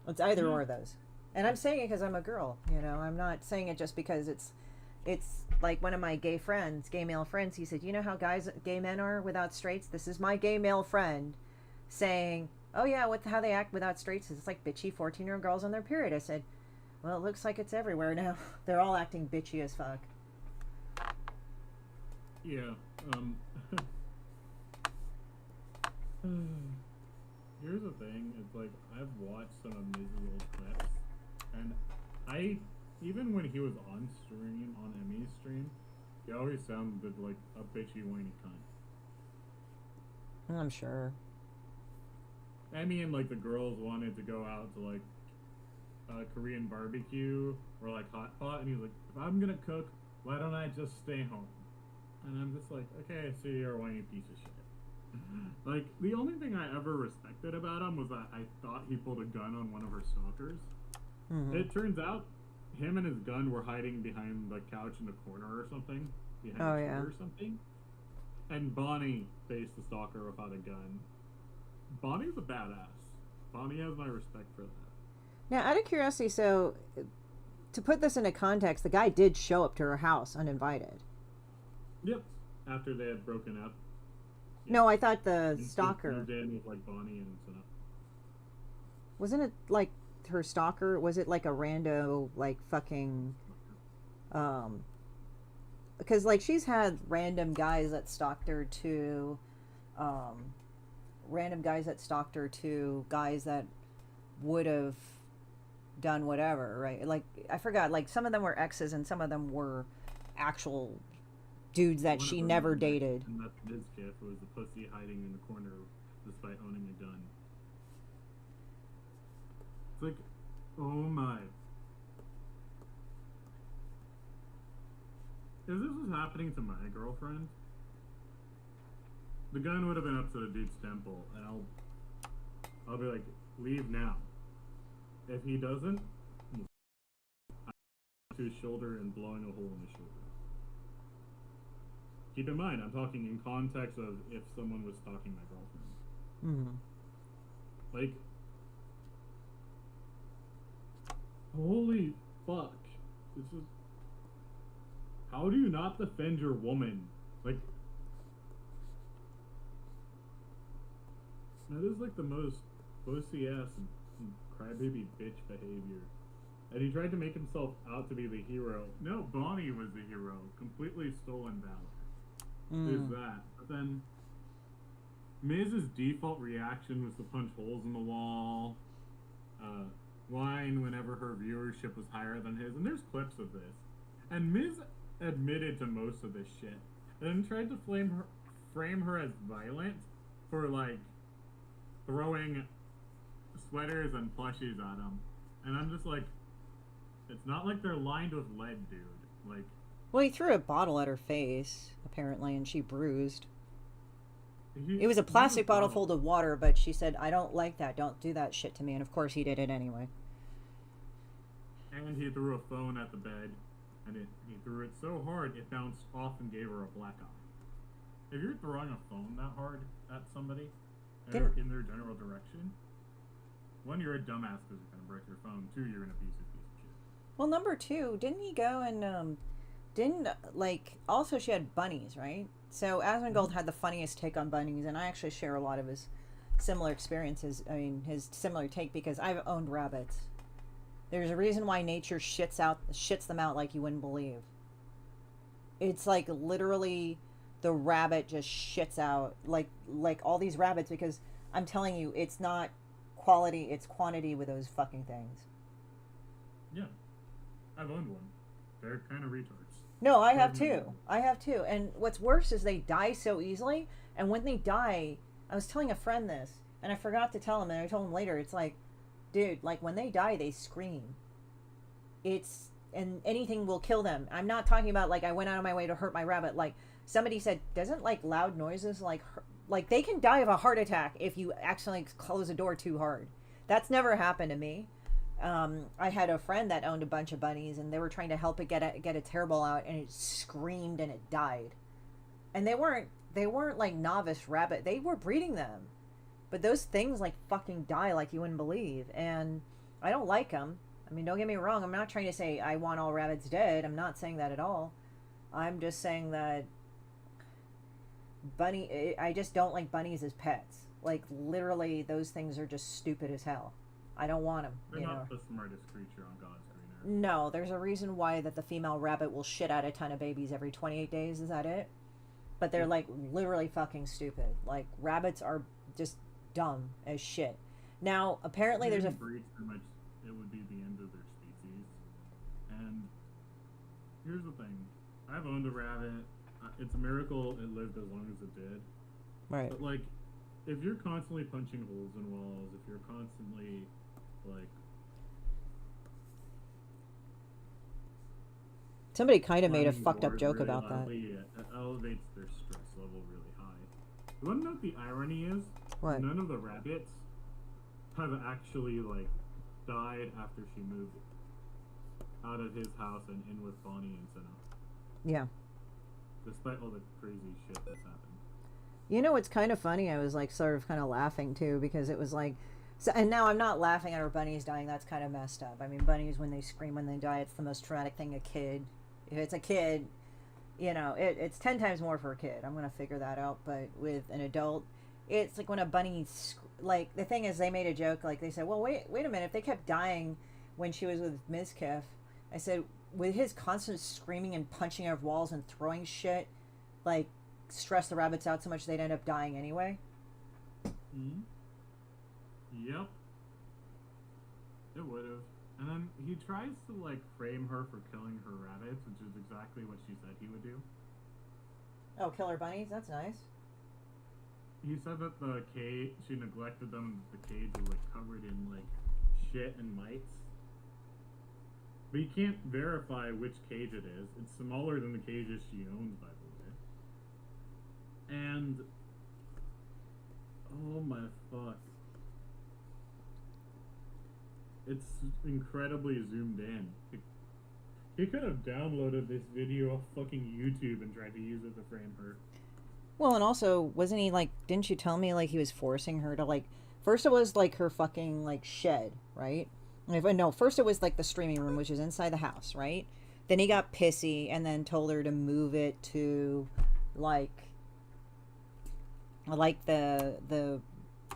It's either or of those. And I'm saying it because I'm a girl. You know, I'm not saying it just because it's like one of my gay male friends. He said, "You know how gay men are without straights? This is my gay male friend saying, oh yeah, how they act without straights is it's like bitchy 14-year-old girls on their period." I said, well, it looks like it's everywhere now. They're all acting bitchy as fuck. Yeah. Here's the thing. It's like, I've watched some of Miz's old clips, and even when he was on stream, on Emmy's stream, he always sounded like a bitchy, whiny cunt. I'm sure. Emmy and, like, the girls wanted to go out to, like, Korean barbecue or, like, hot pot, and he's like, if I'm gonna cook, why don't I just stay home? And I'm just like, okay, so you're a whiny piece of shit. Like, the only thing I ever respected about him was that I thought he pulled a gun on one of her stalkers. Mm-hmm. It turns out him and his gun were hiding behind the couch in the corner or something, behind a chair or something. And Bonnie faced the stalker without a gun. Bonnie's a badass. Bonnie has my respect for that. Now, out of curiosity, so to put this into context, the guy did show up to her house uninvited. Yep. After they had broken up. Yeah. No, I thought the stalker. Dan was like Bonnie and stuff. Wasn't it like her stalker? Was it like a rando, like fucking, because like she's had random guys that stalked her to, guys that would have done whatever, right? Like, I forgot, like some of them were exes and some of them were actual dudes that she never dated. And that's Miz gift was the pussy hiding in the corner despite owning a gun. It's like, oh my. If this was happening to my girlfriend, the gun would have been up to the dude's temple, and I'll be like, leave now. If he doesn't, I'm to his shoulder and blowing a hole in his shoulder. Keep in mind, I'm talking in context of if someone was stalking my girlfriend. Mm-hmm. Like, holy fuck. This is... How do you not defend your woman? Like, that is like the most pussy ass and crybaby bitch behavior. And he tried to make himself out to be the hero. No, Bonnie was the hero. Completely stolen valor. There's that. But then Miz's default reaction was to punch holes in the wall, whine whenever her viewership was higher than his, and there's clips of this. And Miz admitted to most of this shit, and then tried to frame her as violent for, like, throwing sweaters and plushies at him. And I'm just like, it's not like they're lined with lead, dude. Like, well, he threw a bottle at her face, apparently, and she bruised. It was a plastic bottle full of water, but she said, I don't like that. Don't do that shit to me. And, of course, he did it anyway. And he threw a phone at the bed, and he threw it so hard it bounced off and gave her a black eye. If you're throwing a phone that hard at somebody, in their general direction, one, you're a dumbass because you're going to break your phone. Two, you're an abusive piece of shit. Well, number two, didn't he go and, also she had bunnies, right? So Asmongold had the funniest take on bunnies, and I actually share a lot of his similar experiences. I mean, his similar take, because I've owned rabbits. There's a reason why nature shits them out like you wouldn't believe. It's like literally the rabbit just shits out like all these rabbits, because I'm telling you, it's not quality, it's quantity with those fucking things. Yeah. I've owned one. They're kind of retards. No, I have too. And what's worse is they die so easily. And when they die, I was telling a friend this, and I forgot to tell him, and I told him later, it's like, dude, like when they die, they scream. And anything will kill them. I'm not talking about like I went out of my way to hurt my rabbit. Like somebody said, doesn't like loud noises like they can die of a heart attack if you accidentally close a door too hard. That's never happened to me. I had a friend that owned a bunch of bunnies, and they were trying to help it get a terrible out, and it screamed and it died. And they weren't like novice rabbit. They were breeding them, but those things like fucking die like you wouldn't believe. And I don't like them. I mean, don't get me wrong. I'm not trying to say I want all rabbits dead. I'm not saying that at all. I'm just saying that I just don't like bunnies as pets. Like literally, those things are just stupid as hell. I don't want them. They're not the smartest creature on God's green earth. No, there's a reason why that the female rabbit will shit out a ton of babies every 28 days. Is that it? But they're like literally fucking stupid. Like rabbits are just dumb as shit. Now, apparently there's a breed too much, it would be the end of their species. And here's the thing. I've owned a rabbit. It's a miracle it lived as long as it did. Right. But like, if you're constantly punching holes in walls, if you're constantly like, somebody kind of made a fucked up joke really about loudly, that. It elevates their stress level really high. You want to know what the irony is? What? None of the rabbits have actually like died after she moved out of his house and in with Bonnie and Senna. Yeah. Despite all the crazy shit that's happened. You know what's kind of funny? I was like sort of kind of laughing too, because it was like, so, and now I'm not laughing at our bunnies dying. That's kind of messed up. I mean, bunnies, when they scream when they die, it's the most traumatic thing. If it's a kid, you know, it's 10 times more for a kid. I'm gonna figure that out. But with an adult, it's like when a bunny, like the thing is, they made a joke. Like they said, well, wait a minute. If they kept dying when she was with Mizkiff, I said, with his constant screaming and punching out of walls and throwing shit, like, stress the rabbits out so much they'd end up dying anyway. Mm-hmm. Yep. It would have. And then he tries to like frame her for killing her rabbits, which is exactly what she said he would do. Oh, kill her bunnies? That's nice. He said that the cage, she neglected them, the cage was like covered in like shit and mites. But you can't verify which cage it is. It's smaller than the cages she owns, by the way. And oh my fuck. It's incredibly zoomed in. He could have downloaded this video off fucking YouTube and tried to use it to frame her. Well, and also, wasn't he like, didn't you tell me like he was forcing her to like, first it was like her fucking like shed, right? No, first it was like the streaming room, which is inside the house, right? Then he got pissy and then told her to move it to like the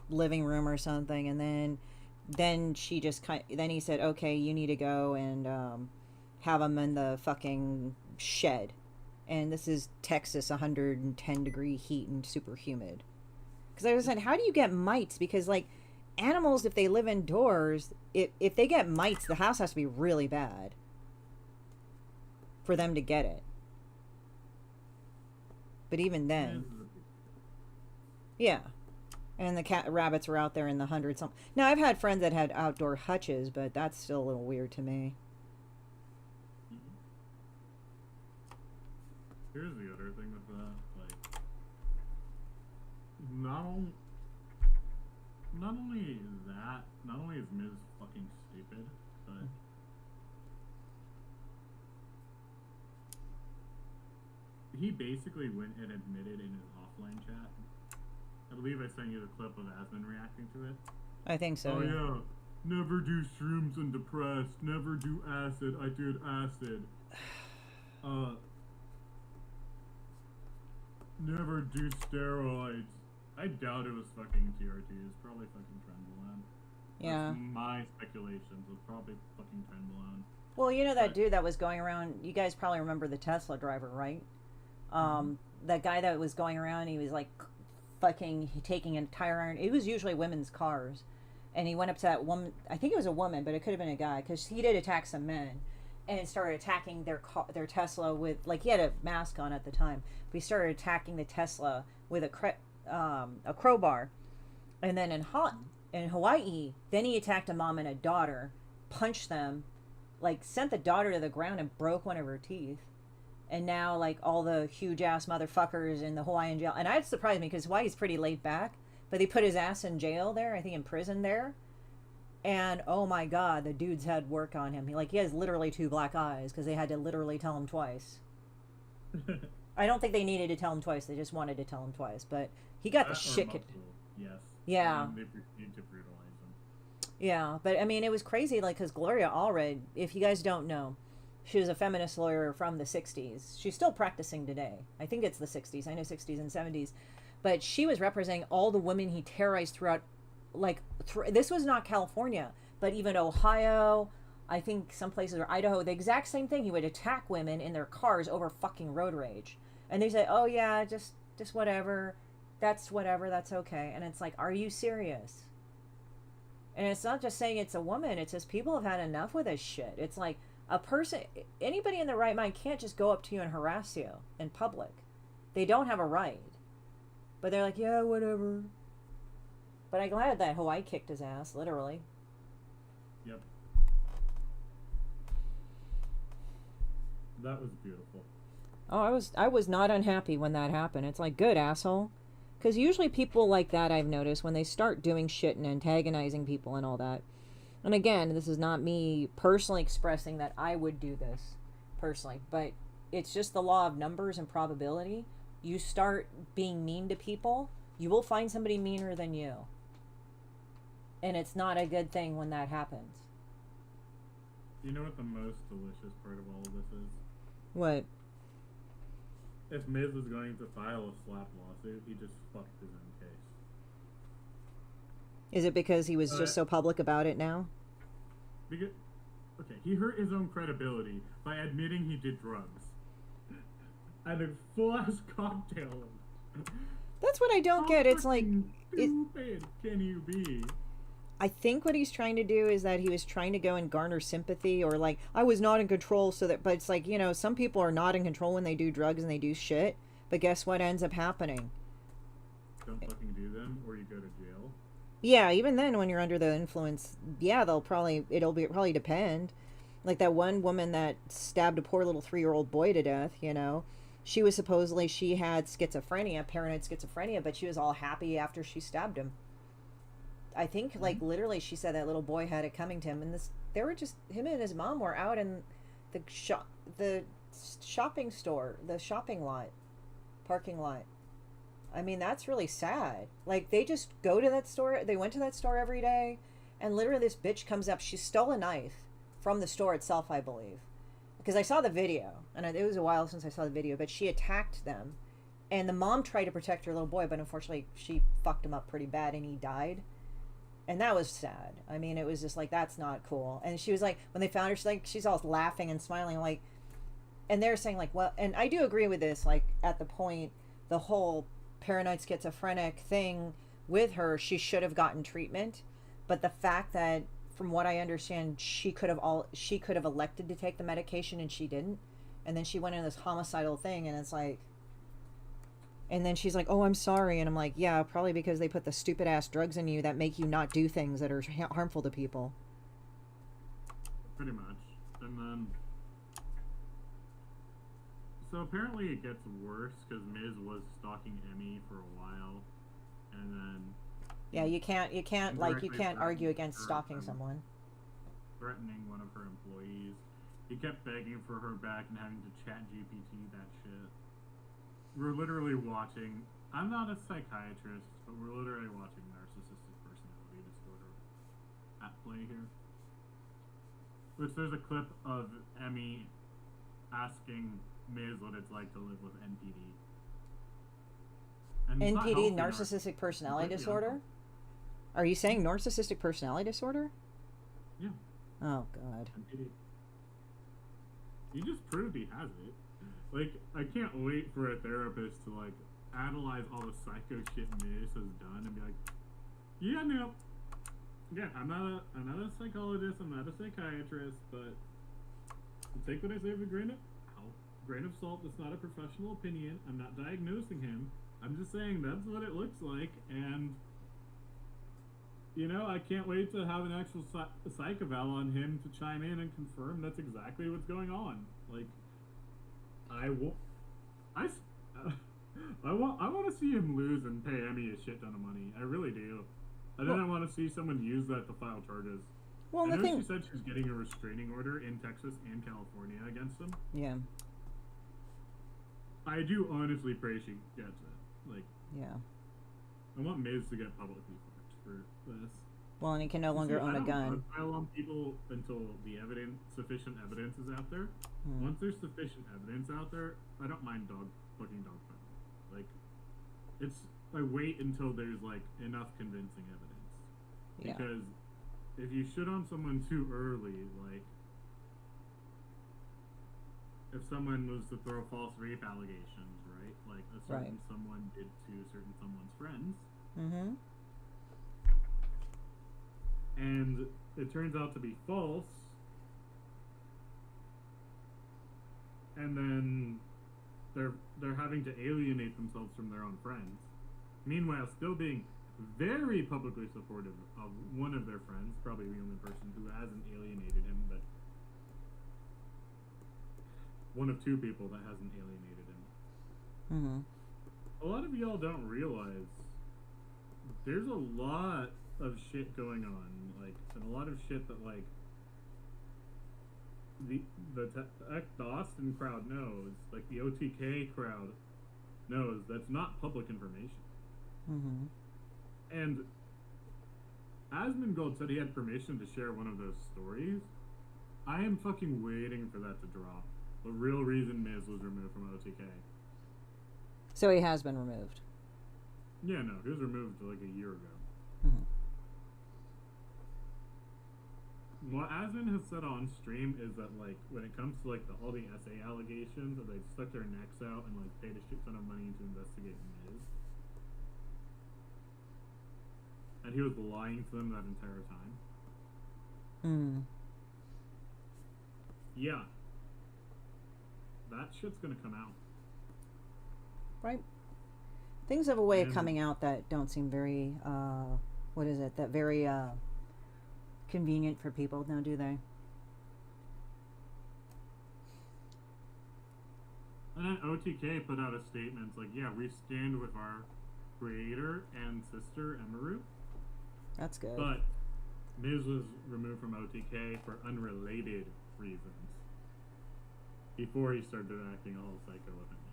living room or something, and then she just then he said, okay, you need to go and have him in the fucking shed. And this is Texas, 110 degree heat and super humid. Because I was saying, how do you get mites? Because, like, animals, if they live indoors, if they get mites, the house has to be really bad for them to get it. But even then, yeah. And the rabbits were out there in the hundreds. Now, I've had friends that had outdoor hutches, but that's still a little weird to me. Here's the other thing with that, like, not only is Miz fucking stupid, but he basically went and admitted in his offline chat. I believe I sent you the clip of Asmund reacting to it. I think so. Oh yeah, never do shrooms when depressed. Never do acid. I did acid. Never do steroids. I doubt it was fucking TRT. It was probably fucking Trenbolone. Yeah. That's my speculations. It was probably fucking Trenbolone. Well, you know that dude that was going around. You guys probably remember the Tesla driver, right? That guy that was going around. He was like fucking taking a tire iron. It was usually women's cars, and he went up to that woman. I think it was a woman, but it could have been a guy because he did attack some men, and started attacking their Tesla with, like, he had a mask on at the time. But he started attacking the Tesla with a crowbar, and then in Hawaii, then he attacked a mom and a daughter, punched them, like sent the daughter to the ground and broke one of her teeth. And now, like, all the huge ass motherfuckers in the Hawaiian jail. And it surprised me because Hawaii's pretty laid back. But they put his ass in jail there, I think in prison there. And, oh my God, the dude's had work on him. He has literally 2 black eyes because they had to literally tell him twice. I don't think they needed to tell him twice. They just wanted to tell him twice. But he got the shit kicked. Yes. Yeah. And they need to brutalize him. Yeah, but I mean, it was crazy, like, because Gloria Allred, if you guys don't know, she was a feminist lawyer from the 60s. She's still practicing today. I think it's the 60s. I know 60s and 70s. But she was representing all the women he terrorized throughout, like, this was not California, but even Ohio, I think some places, or Idaho, the exact same thing. He would attack women in their cars over fucking road rage. And they say, oh yeah, just whatever. That's whatever, that's okay. And it's like, are you serious? And it's not just saying it's a woman. It's just people have had enough with this shit. It's like, a person, anybody in their right mind can't just go up to you and harass you in public. They don't have a right. But they're like, yeah, whatever. But I'm glad that Hawaii kicked his ass, literally. Yep. That was beautiful. Oh, I was not unhappy when that happened. It's like, good, asshole. Because usually people like that, I've noticed, when they start doing shit and antagonizing people and all that. And again, this is not me personally expressing that I would do this personally, but it's just the law of numbers and probability. You start being mean to people, you will find somebody meaner than you. And it's not a good thing when that happens. You know what the most delicious part of all of this is? What? If Miz was going to file a slap lawsuit, he just fucked his own case. Is it because he was just so public about it now? Because, okay, he hurt his own credibility by admitting he did drugs. And a full-ass cocktail. That's what I don't get. It's like, stupid can you be? I think what he's trying to do is that he was trying to go and garner sympathy, or like, I was not in control, so that, but it's like, you know, some people are not in control when they do drugs and they do shit, but guess what ends up happening? Don't fucking do them, or you go to jail. Yeah, even then, when you're under the influence, yeah, it'll probably depend. Like that one woman that stabbed a poor little 3-year-old boy to death, you know, she was supposedly, she had schizophrenia, paranoid schizophrenia, but she was all happy after she stabbed him. I think, like, literally, she said that little boy had it coming to him, and they were just, him and his mom were out in the shopping store, the shopping lot, parking lot. I mean, that's really sad. Like, they just go to that store, they went to that store every day, and literally this bitch comes up, she stole a knife from the store itself, I believe. Because I saw the video, and it was a while since I saw the video, but she attacked them, and the mom tried to protect her little boy, but unfortunately, she fucked him up pretty bad, and he died. And that was sad. I mean, it was just like, that's not cool. And she was like, when they found her, she's all laughing and smiling, like, and they're saying, like, well, and I do agree with this, like, at the point, the whole paranoid schizophrenic thing with her, she should have gotten treatment. But the fact that, from what I understand, she could have elected to take the medication and she didn't, and then she went in this homicidal thing, and it's like, and then she's like, "Oh, I'm sorry," and I'm like, "Yeah, probably because they put the stupid ass drugs in you that make you not do things that are harmful to people." Pretty much, and then so apparently it gets worse because Miz was stalking Emmy for a while, and then yeah, you can't argue against stalking someone. Threatening one of her employees. He kept begging for her back and having to chat GPT that shit. We're literally watching. I'm not a psychiatrist, but we're literally watching narcissistic personality disorder at play here. Which there's a clip of Emmy asking Miz what it's like to live with NPD. And NPD, narcissistic personality disorder? Are you saying narcissistic personality disorder? Yeah. Oh, God. NPD. He just proved he has it. Like, I can't wait for a therapist to, like, analyze all the psycho shit Miz has done and be like, yeah, no. Yeah, I'm not a psychologist, I'm not a psychiatrist, but take what I say with a grain of salt. It's not a professional opinion. I'm not diagnosing him. I'm just saying that's what it looks like, and you know, I can't wait to have an actual psych eval on him to chime in and confirm that's exactly what's going on. Like, I want to see him lose and pay Emmy a shit ton of money. I really do. And then I want to see someone use that to file charges. Well, I know she said she's getting a restraining order in Texas and California against him. Yeah. I do honestly pray she gets it. Like, yeah. I want Miz to get publicly fucked for this. Well, and he can no longer own a gun. I don't pile on people until the sufficient evidence is out there. Once there's sufficient evidence out there, I don't mind fucking dog piling. Like, I wait until there's, like, enough convincing evidence. Yeah. Because if you shit on someone too early, like, if someone was to throw false rape allegations, right? Like a certain someone did to someone's friends. Mm-hmm. And it turns out to be false. And then they're having to alienate themselves from their own friends. Meanwhile, still being very publicly supportive of one of their friends, probably the only person who hasn't alienated him, but one of two people that hasn't alienated him. Mm-hmm. A lot of y'all don't realize there's a lot of shit going on, like, and a lot of shit that, like, the Austin crowd knows, like the OTK crowd knows that's not public information. Mm-hmm. And Asmongold said he had permission to share one of those stories. I am fucking waiting for that to drop. The real reason Miz was removed from OTK. So he has been removed. Yeah, no, he was removed like a year ago. Mm-hmm. What Asmon has said on stream is that, like, when it comes to, like, all the SA allegations, that they stuck their necks out and, like, paid a shit ton of money to investigate Miz. And he was lying to them that entire time. Mm. Yeah. That shit's gonna come out. Right. Things have a way of coming out that don't seem very, very, convenient for people, now do they? And then OTK put out a statement like, yeah, we stand with our creator and sister, Emaru. That's good. But Miz was removed from OTK for unrelated reasons before he started acting all psycho with him.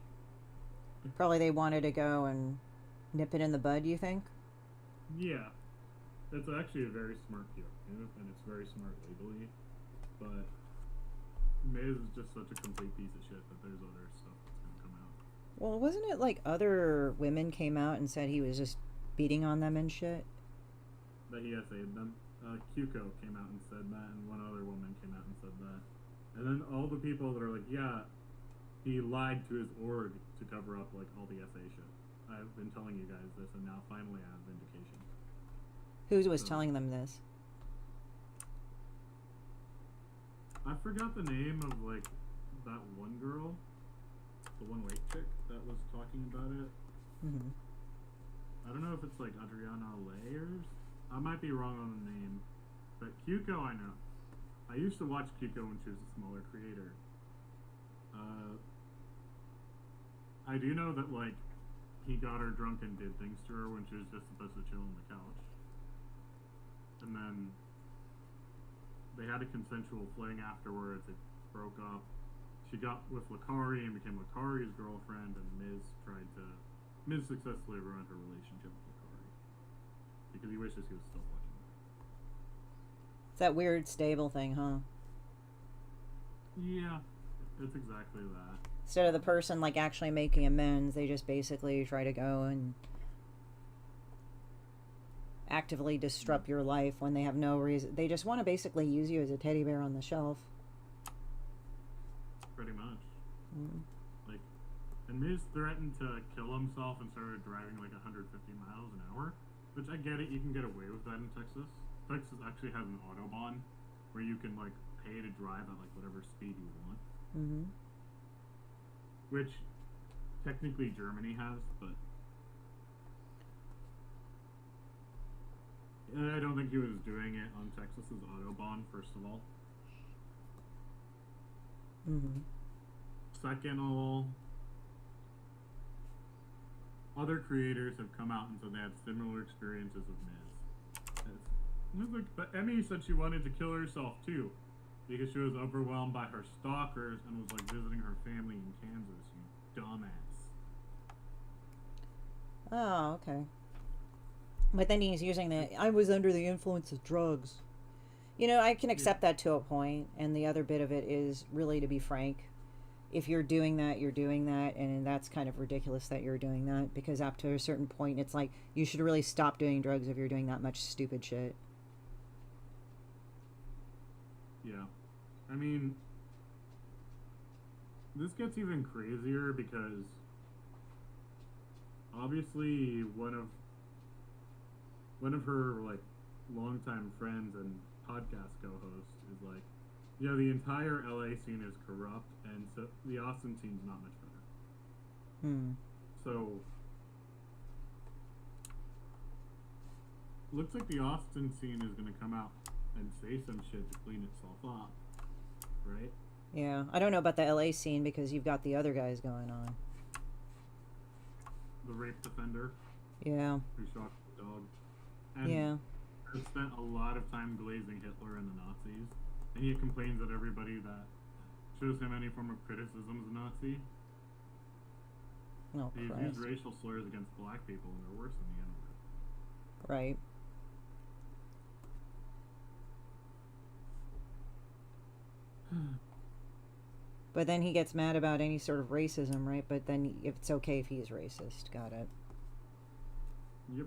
Probably they wanted to go and nip it in the bud, you think? Yeah. It's actually a very smart deal, and it's very smart legally. But Miz is just such a complete piece of shit that there's other stuff that's going to come out. Well, wasn't it like other women came out and said he was just beating on them and shit? That he essayed them. Kyuko came out and said that, and one other woman came out and said that. And then all the people that are like, yeah, he lied to his org to cover up, like, all the SA shit. I've been telling you guys this, and now finally I have vindication. Who was telling them this? I forgot the name of, like, that one girl, the one white chick that was talking about it. Mm-hmm. I don't know if it's, like, Adriana Layers. I might be wrong on the name, but Kyuko I know. I used to watch Kyuko when she was a smaller creator. I do know that, like, he got her drunk and did things to her when she was just supposed to chill on the couch. And then they had a consensual fling afterwards. It broke up. She got with Lakari and became Lakari's girlfriend, and Miz successfully ruined her relationship with Lakari because he wishes he was still fucking her. It's that weird stable thing, huh? Yeah, it's exactly that. Instead of the person like actually making amends, they just basically try to go and actively disrupt your life when they have no reason. They just want to basically use you as a teddy bear on the shelf. Pretty much. Mm. Like, and Miz threatened to kill himself and started driving like 150 miles an hour, which I get it. You can get away with that in Texas. Texas actually has an autobahn where you can like pay to drive at like whatever speed you want. Mm-hmm. Which technically Germany has, but I don't think he was doing it on Texas's autobahn, first of all. Mm-hmm. Second of all, other creators have come out and said they had similar experiences with Miz. But Emmy said she wanted to kill herself too, because she was overwhelmed by her stalkers and was like visiting her family in Kansas, you dumbass. Oh, okay. But then he's using I was under the influence of drugs. You know, I can accept that to a point, and the other bit of it is really, to be frank, if you're doing that, you're doing that, and that's kind of ridiculous that you're doing that, because up to a certain point, it's like, you should really stop doing drugs if you're doing that much stupid shit. Yeah. I mean, this gets even crazier because obviously one of her like longtime friends and podcast co-host is like, you know, the entire LA scene is corrupt, and so the Austin scene's not much better. So looks like the Austin scene is going to come out and say some shit to clean itself up, right? Yeah, I don't know about the LA scene because you've got the other guys going on. The rape defender. Yeah. Who shot the dog. And yeah. Has spent a lot of time glazing Hitler and the Nazis, and he complains that everybody that shows him any form of criticism is a Nazi. Oh, He's Christ. used racial slurs against black people, and they're worse than the N-word. Right. But then he gets mad about any sort of racism, right? But then it's okay if he's racist. Got it. Yep.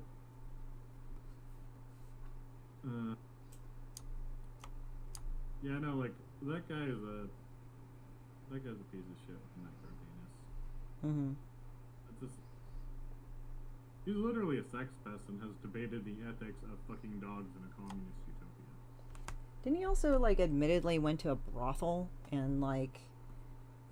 Yeah, no, like, that guy's a piece of shit with micro penis. Mm-hmm. It's just, he's literally a sex pest and has debated the ethics of fucking dogs in a communist utopia. Didn't he also, like, admittedly went to a brothel and, like...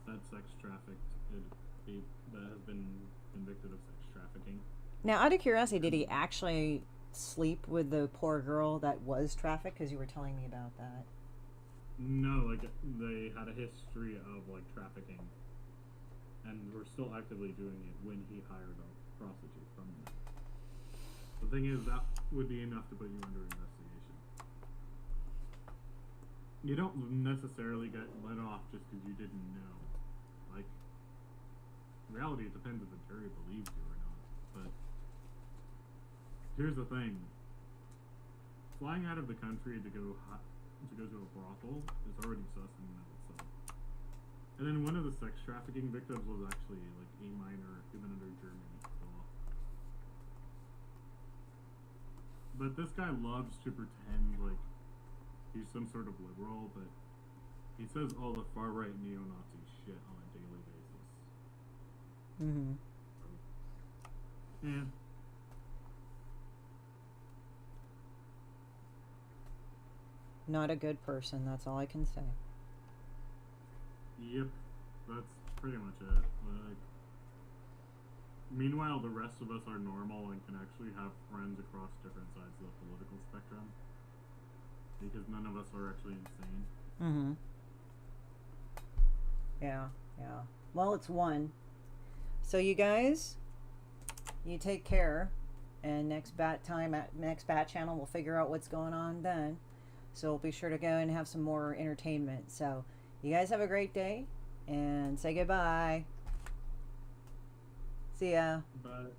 That sex trafficked, that has been convicted of sex trafficking. Now, out of curiosity, did he actually sleep with the poor girl that was trafficked? Because you were telling me about that. No, like, they had a history of, like, trafficking. And were still actively doing it when he hired a prostitute from them. The thing is, that would be enough to put you under investigation. You don't necessarily get let off just because you didn't know. Like, in reality, it depends if the jury believes you or not. But here's the thing: flying out of the country to go to a brothel is already sus in and of itself. And then one of the sex trafficking victims was actually like a minor, even under German law. But this guy loves to pretend like he's some sort of liberal, but he says all the far-right neo-Nazi shit on a daily basis. Mm-hmm. Yeah. Not a good person, that's all I can say. Yep. That's pretty much it. Like, meanwhile, the rest of us are normal and can actually have friends across different sides of the political spectrum. Because none of us are actually insane. Mm-hmm. Yeah, yeah. Well, it's one. So you guys, you take care. And next bat channel, we'll figure out what's going on then. So we'll be sure to go and have some more entertainment. So you guys have a great day and say goodbye. See ya. But